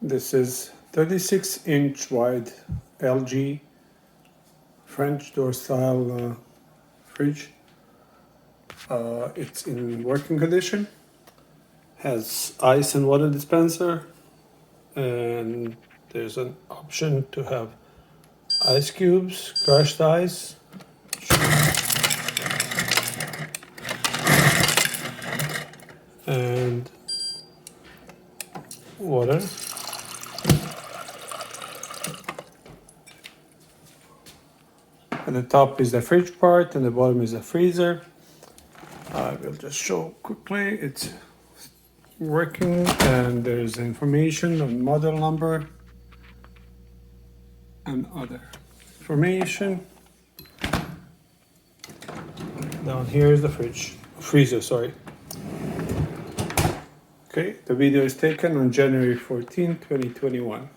This is 36-inch wide LG French door style fridge. It's in working condition. Has ice and water dispenser, and there's an option to have ice cubes, crushed ice, and water. At the top is the fridge part and the bottom is the freezer. I will just show quickly. It's working and there's information on model number and other information. Down here is the freezer, sorry. Okay, the video is taken on January 14, 2021.